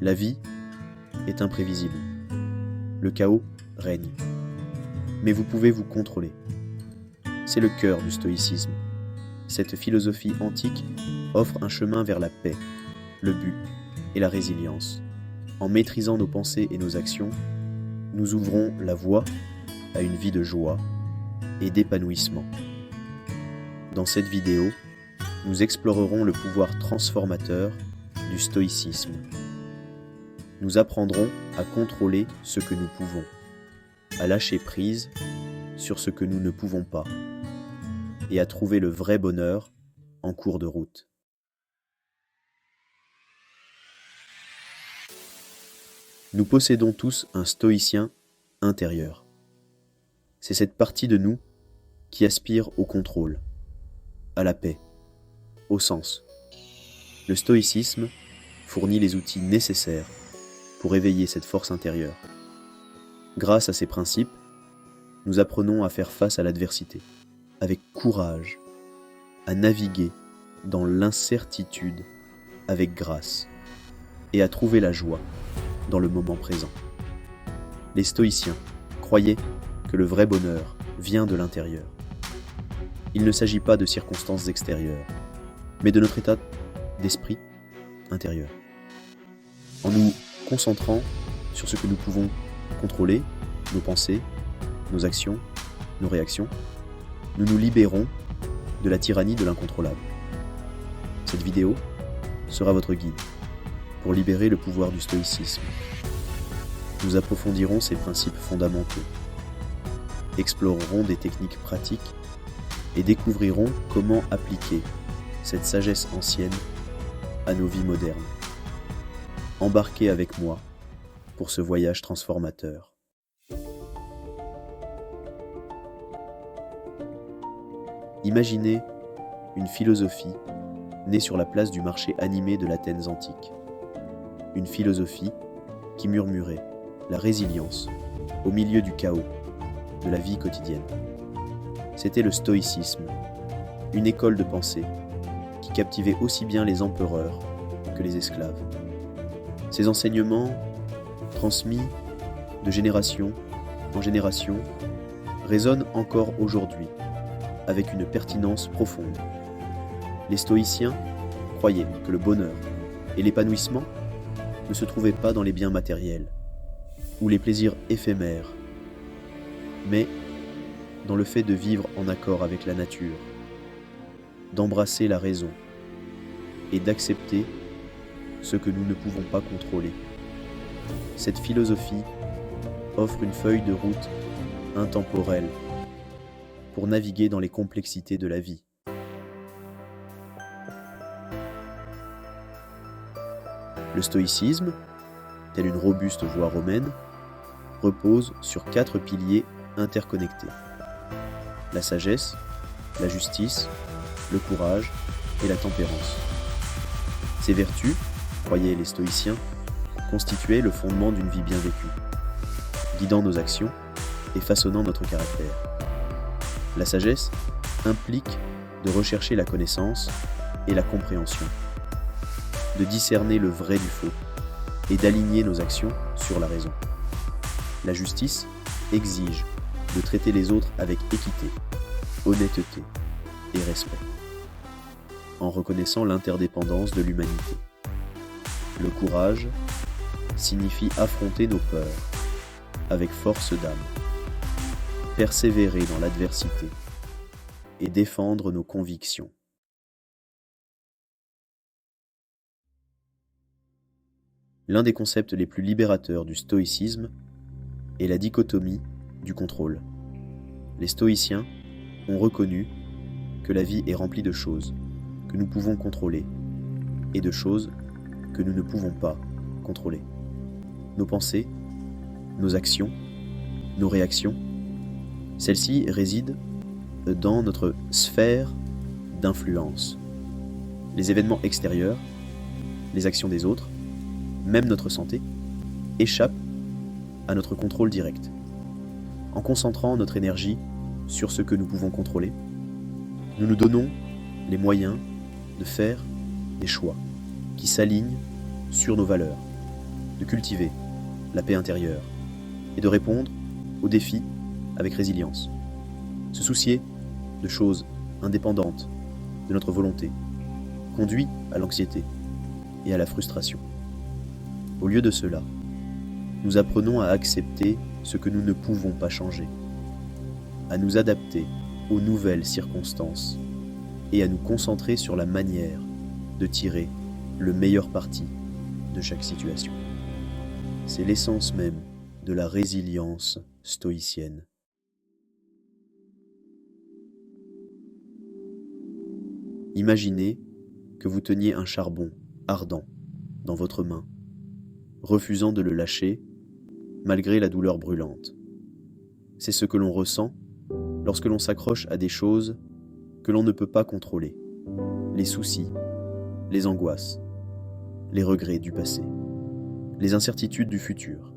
La vie est imprévisible. Le chaos règne. Mais vous pouvez vous contrôler. C'est le cœur du stoïcisme. Cette philosophie antique offre un chemin vers la paix, le but et la résilience. En maîtrisant nos pensées et nos actions, nous ouvrons la voie à une vie de joie et d'épanouissement. Dans cette vidéo, nous explorerons le pouvoir transformateur du stoïcisme. Nous apprendrons à contrôler ce que nous pouvons, à lâcher prise sur ce que nous ne pouvons pas, et à trouver le vrai bonheur en cours de route. Nous possédons tous un stoïcien intérieur. C'est cette partie de nous qui aspire au contrôle, à la paix, au sens. Le stoïcisme fournit les outils nécessaires pour éveiller cette force intérieure. Grâce à ces principes, nous apprenons à faire face à l'adversité, avec courage, à naviguer dans l'incertitude avec grâce, et à trouver la joie dans le moment présent. Les stoïciens croyaient que le vrai bonheur vient de l'intérieur. Il ne s'agit pas de circonstances extérieures, mais de notre état d'esprit intérieur. En nous concentrant sur ce que nous pouvons contrôler, nos pensées, nos actions, nos réactions, nous nous libérons de la tyrannie de l'incontrôlable. Cette vidéo sera votre guide pour libérer le pouvoir du stoïcisme. Nous approfondirons ses principes fondamentaux, explorerons des techniques pratiques et découvrirons comment appliquer cette sagesse ancienne à nos vies modernes. Embarquez avec moi pour ce voyage transformateur. Imaginez une philosophie née sur la place du marché animé de l'Athènes antique. Une philosophie qui murmurait la résilience au milieu du chaos de la vie quotidienne. C'était le stoïcisme, une école de pensée qui captivait aussi bien les empereurs que les esclaves. Ces enseignements, transmis de génération en génération, résonnent encore aujourd'hui avec une pertinence profonde. Les stoïciens croyaient que le bonheur et l'épanouissement ne se trouvaient pas dans les biens matériels ou les plaisirs éphémères, mais dans le fait de vivre en accord avec la nature, d'embrasser la raison et d'accepter ce que nous ne pouvons pas contrôler. Cette philosophie offre une feuille de route intemporelle pour naviguer dans les complexités de la vie. Le stoïcisme, tel une robuste voie romaine, repose sur 4 piliers interconnectés: la sagesse, la justice, le courage et la tempérance. Ces vertus, croyaient les stoïciens, constituaient le fondement d'une vie bien vécue, guidant nos actions et façonnant notre caractère. La sagesse implique de rechercher la connaissance et la compréhension, de discerner le vrai du faux et d'aligner nos actions sur la raison. La justice exige de traiter les autres avec équité, honnêteté et respect, en reconnaissant l'interdépendance de l'humanité. Le courage signifie affronter nos peurs avec force d'âme, persévérer dans l'adversité et défendre nos convictions. L'un des concepts les plus libérateurs du stoïcisme est la dichotomie du contrôle. Les stoïciens ont reconnu que la vie est remplie de choses que nous pouvons contrôler et de choses que nous ne pouvons pas contrôler. Nos pensées, nos actions, nos réactions, celles-ci résident dans notre sphère d'influence. Les événements extérieurs, les actions des autres, même notre santé, échappent à notre contrôle direct. En concentrant notre énergie sur ce que nous pouvons contrôler, nous nous donnons les moyens de faire des choix qui s'alignent sur nos valeurs de cultiver la paix intérieure et de répondre aux défis avec résilience. Se soucier de choses indépendantes de notre volonté conduit à l'anxiété et à la frustration. Au lieu de cela, nous apprenons à accepter ce que nous ne pouvons pas changer, à nous adapter aux nouvelles circonstances et à nous concentrer sur la manière de tirer le meilleur parti de chaque situation. C'est l'essence même de la résilience stoïcienne. Imaginez que vous teniez un charbon ardent dans votre main, refusant de le lâcher malgré la douleur brûlante. C'est ce que l'on ressent lorsque l'on s'accroche à des choses que l'on ne peut pas contrôler, les soucis, les angoisses, les regrets du passé, les incertitudes du futur.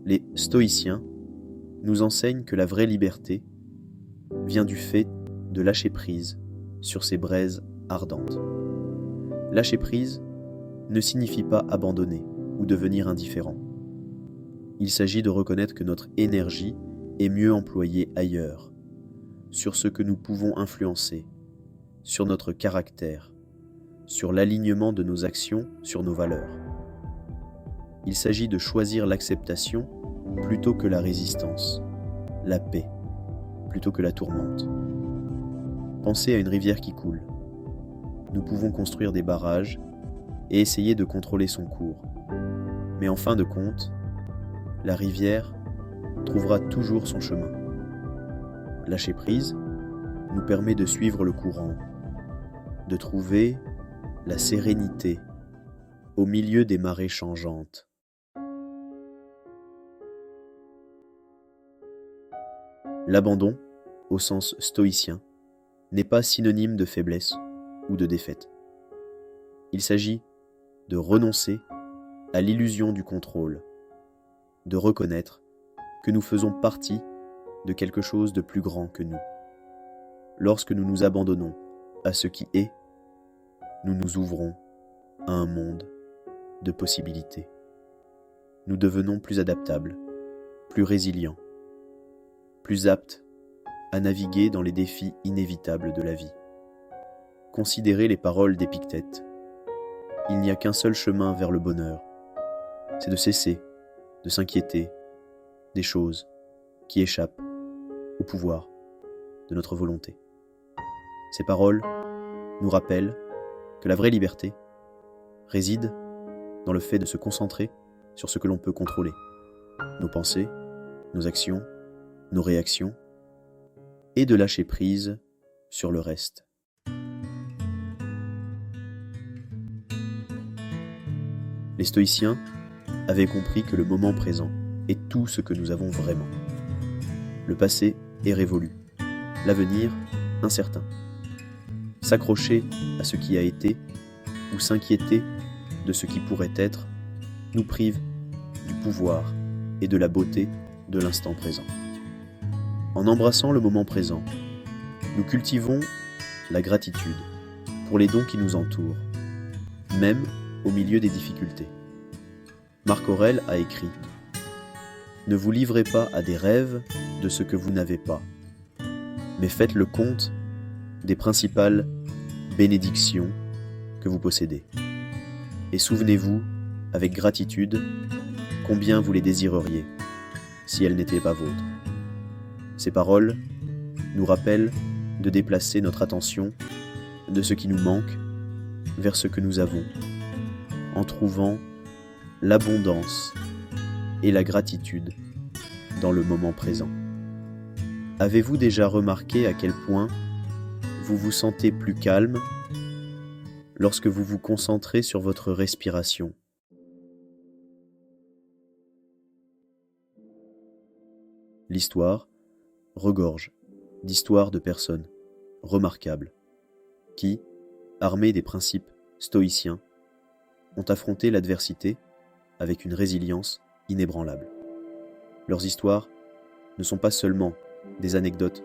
Les stoïciens nous enseignent que la vraie liberté vient du fait de lâcher prise sur ces braises ardentes. Lâcher prise ne signifie pas abandonner ou devenir indifférent. Il s'agit de reconnaître que notre énergie est mieux employée ailleurs, sur ce que nous pouvons influencer, sur notre caractère, sur l'alignement de nos actions sur nos valeurs. Il s'agit de choisir l'acceptation plutôt que la résistance, la paix plutôt que la tourmente. Pensez à une rivière qui coule. Nous pouvons construire des barrages et essayer de contrôler son cours. Mais en fin de compte, la rivière trouvera toujours son chemin. Lâcher prise nous permet de suivre le courant, de trouver la sérénité au milieu des marées changeantes. L'abandon, au sens stoïcien, n'est pas synonyme de faiblesse ou de défaite. Il s'agit de renoncer à l'illusion du contrôle, de reconnaître que nous faisons partie de quelque chose de plus grand que nous. Lorsque nous nous abandonnons à ce qui est, nous nous ouvrons à un monde de possibilités. Nous devenons plus adaptables, plus résilients, plus aptes à naviguer dans les défis inévitables de la vie. Considérez les paroles d'Épictète. Il n'y a qu'un seul chemin vers le bonheur, c'est de cesser de s'inquiéter des choses qui échappent au pouvoir de notre volonté. Ces paroles nous rappellent que la vraie liberté réside dans le fait de se concentrer sur ce que l'on peut contrôler, nos pensées, nos actions, nos réactions, et de lâcher prise sur le reste. Les stoïciens avaient compris que le moment présent est tout ce que nous avons vraiment. Le passé est révolu, l'avenir incertain. S'accrocher à ce qui a été ou s'inquiéter de ce qui pourrait être nous prive du pouvoir et de la beauté de l'instant présent. En embrassant le moment présent, nous cultivons la gratitude pour les dons qui nous entourent, même au milieu des difficultés. Marc Aurèle a écrit « Ne vous livrez pas à des rêves de ce que vous n'avez pas, mais faites le compte des principales bénédictions que vous possédez. Et souvenez-vous, avec gratitude, combien vous les désireriez si elles n'étaient pas vôtres. » Ces paroles nous rappellent de déplacer notre attention de ce qui nous manque vers ce que nous avons, en trouvant l'abondance et la gratitude dans le moment présent. Avez-vous déjà remarqué à quel point vous vous sentez plus calme lorsque vous vous concentrez sur votre respiration? L'histoire regorge d'histoires de personnes remarquables qui, armées des principes stoïciens, ont affronté l'adversité avec une résilience inébranlable. Leurs histoires ne sont pas seulement des anecdotes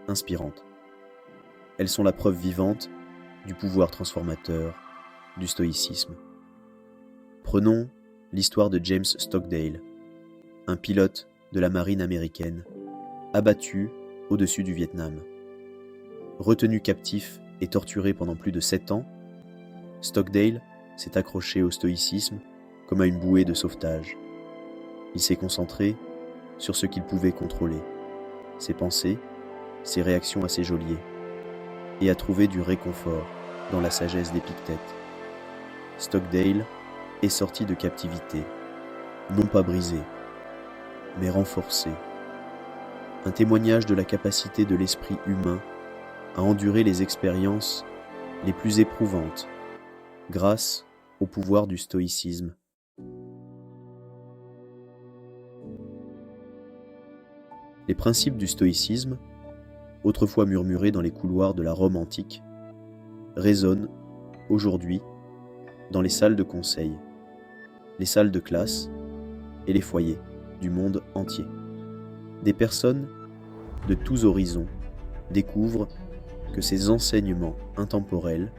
inspirantes. Elles sont la preuve vivante du pouvoir transformateur du stoïcisme. Prenons l'histoire de James Stockdale, un pilote de la marine américaine, abattu au-dessus du Vietnam. Retenu captif et torturé pendant plus de 7 ans, Stockdale s'est accroché au stoïcisme comme à une bouée de sauvetage. Il s'est concentré sur ce qu'il pouvait contrôler, ses pensées, ses réactions à ses geôliers, et a trouvé du réconfort dans la sagesse d'Épictète. Stockdale est sorti de captivité, non pas brisé, mais renforcé. Un témoignage de la capacité de l'esprit humain à endurer les expériences les plus éprouvantes grâce au pouvoir du stoïcisme. Les principes du stoïcisme, autrefois murmurés dans les couloirs de la Rome antique, résonnent aujourd'hui dans les salles de conseil, les salles de classe et les foyers du monde entier. Des personnes de tous horizons découvrent que ces enseignements intemporels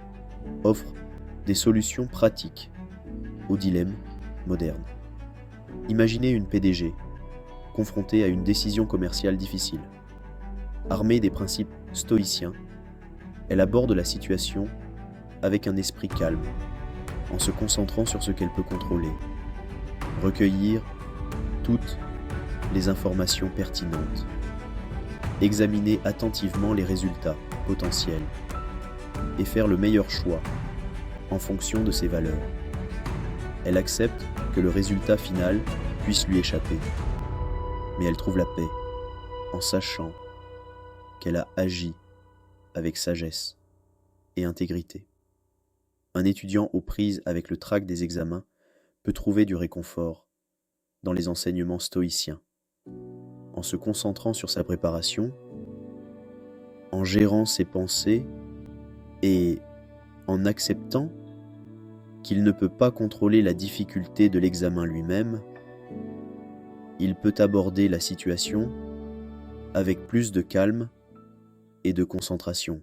offrent des solutions pratiques aux dilemmes modernes. Imaginez une PDG confrontée à une décision commerciale difficile. Armée des principes stoïciens, elle aborde la situation avec un esprit calme, en se concentrant sur ce qu'elle peut contrôler, recueillir toutes les informations pertinentes, examiner attentivement les résultats potentiels et faire le meilleur choix en fonction de ses valeurs. Elle accepte que le résultat final puisse lui échapper, mais elle trouve la paix en sachant qu'elle a agi avec sagesse et intégrité. Un étudiant aux prises avec le trac des examens peut trouver du réconfort dans les enseignements stoïciens, en se concentrant sur sa préparation, en gérant ses pensées et en acceptant qu'il ne peut pas contrôler la difficulté de l'examen lui-même. Il peut aborder la situation avec plus de calme et de concentration.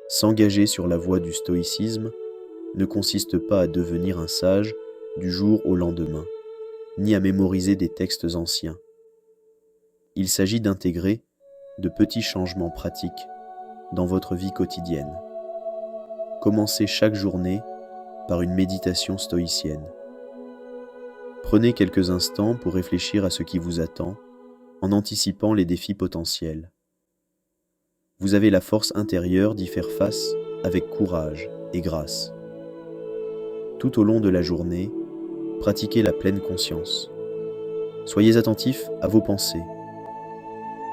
S'engager sur la voie du stoïcisme ne consiste pas à devenir un sage du jour au lendemain, ni à mémoriser des textes anciens. Il s'agit d'intégrer de petits changements pratiques dans votre vie quotidienne. Commencez chaque journée par une méditation stoïcienne. Prenez quelques instants pour réfléchir à ce qui vous attend en anticipant les défis potentiels. Vous avez la force intérieure d'y faire face avec courage et grâce. Tout au long de la journée, pratiquez la pleine conscience. Soyez attentif à vos pensées.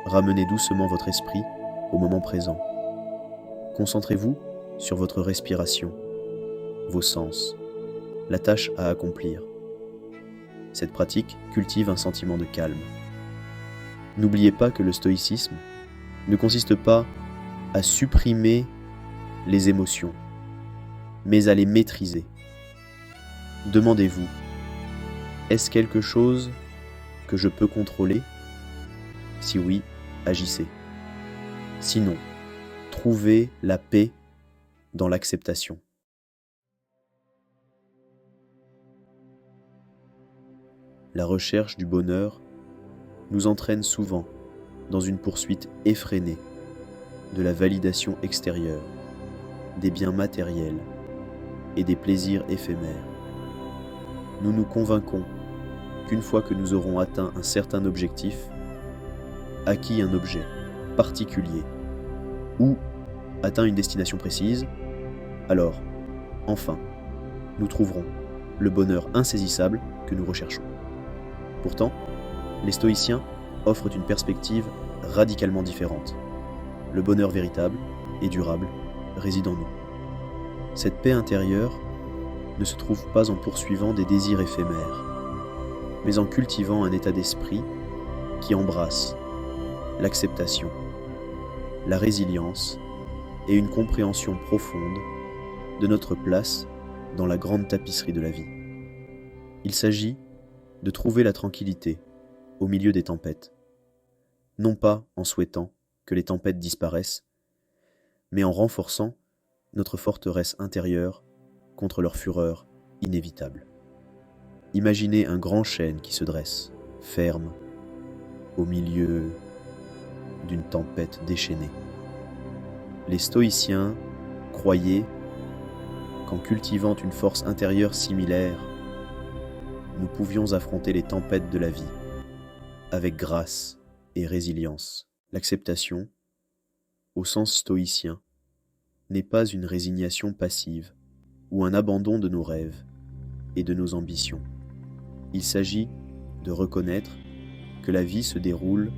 Ramenez doucement votre esprit au moment présent. Concentrez-vous sur votre respiration, vos sens, la tâche à accomplir. Cette pratique cultive un sentiment de calme. N'oubliez pas que le stoïcisme ne consiste pas à supprimer les émotions, mais à les maîtriser. Demandez-vous, est-ce quelque chose que je peux contrôler? Si oui, agissez. Sinon, trouvez la paix dans l'acceptation. La recherche du bonheur nous entraîne souvent dans une poursuite effrénée de la validation extérieure, des biens matériels et des plaisirs éphémères. Nous nous convainquons qu'une fois que nous aurons atteint un certain objectif, acquis un objet particulier ou atteint une destination précise, alors, enfin, nous trouverons le bonheur insaisissable que nous recherchons. Pourtant, les stoïciens offrent une perspective radicalement différente. Le bonheur véritable et durable réside en nous. Cette paix intérieure ne se trouve pas en poursuivant des désirs éphémères, mais en cultivant un état d'esprit qui embrasse l'acceptation, la résilience et une compréhension profonde de notre place dans la grande tapisserie de la vie. Il s'agit de trouver la tranquillité au milieu des tempêtes, non pas en souhaitant que les tempêtes disparaissent, mais en renforçant notre forteresse intérieure contre leur fureur inévitable. Imaginez un grand chêne qui se dresse, ferme, au milieu d'une tempête déchaînée. Les stoïciens croyaient qu'en cultivant une force intérieure similaire, nous pouvions affronter les tempêtes de la vie avec grâce et résilience. L'acceptation, au sens stoïcien, n'est pas une résignation passive ou un abandon de nos rêves et de nos ambitions. Il s'agit de reconnaître que la vie se déroule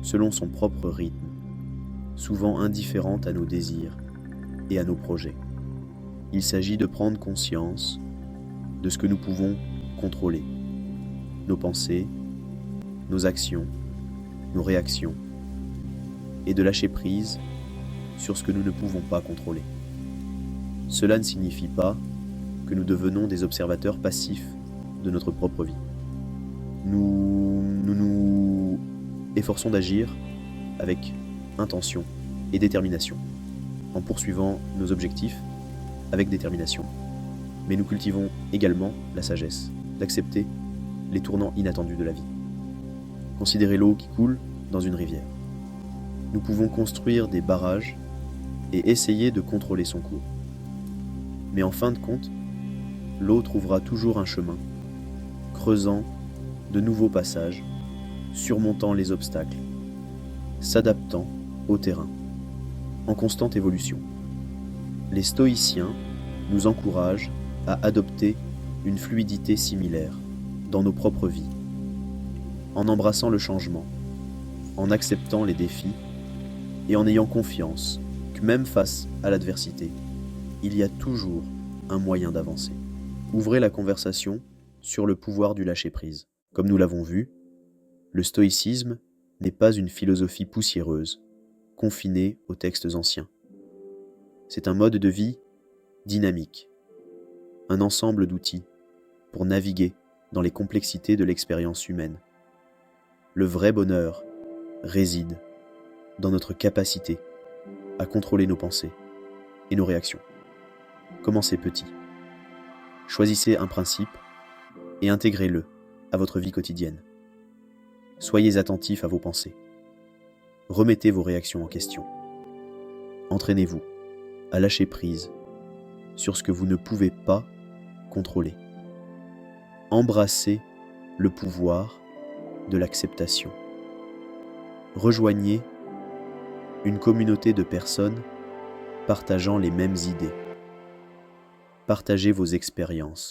selon son propre rythme, souvent indifférente à nos désirs et à nos projets. Il s'agit de prendre conscience de ce que nous pouvons contrôler, nos pensées, nos actions, nos réactions, et de lâcher prise sur ce que nous ne pouvons pas contrôler. Cela ne signifie pas que nous devenons des observateurs passifs de notre propre vie. Nous efforçons d'agir avec intention et détermination, en poursuivant nos objectifs avec détermination. Mais nous cultivons également la sagesse d'accepter les tournants inattendus de la vie. Considérez l'eau qui coule dans une rivière. Nous pouvons construire des barrages et essayer de contrôler son cours. Mais en fin de compte, l'eau trouvera toujours un chemin, creusant de nouveaux passages, surmontant les obstacles, s'adaptant au terrain, en constante évolution. Les stoïciens nous encouragent à adopter une fluidité similaire dans nos propres vies, en embrassant le changement, en acceptant les défis et en ayant confiance que même face à l'adversité, il y a toujours un moyen d'avancer. Ouvrez la conversation sur le pouvoir du lâcher-prise. Comme nous l'avons vu, le stoïcisme n'est pas une philosophie poussiéreuse, confinée aux textes anciens. C'est un mode de vie dynamique, un ensemble d'outils pour naviguer dans les complexités de l'expérience humaine. Le vrai bonheur réside dans notre capacité à contrôler nos pensées et nos réactions. Commencez petit. Choisissez un principe et intégrez-le à votre vie quotidienne. Soyez attentif à vos pensées. Remettez vos réactions en question. Entraînez-vous à lâcher prise sur ce que vous ne pouvez pas contrôler. Embrassez le pouvoir de l'acceptation. Rejoignez une communauté de personnes partageant les mêmes idées. Partagez vos expériences.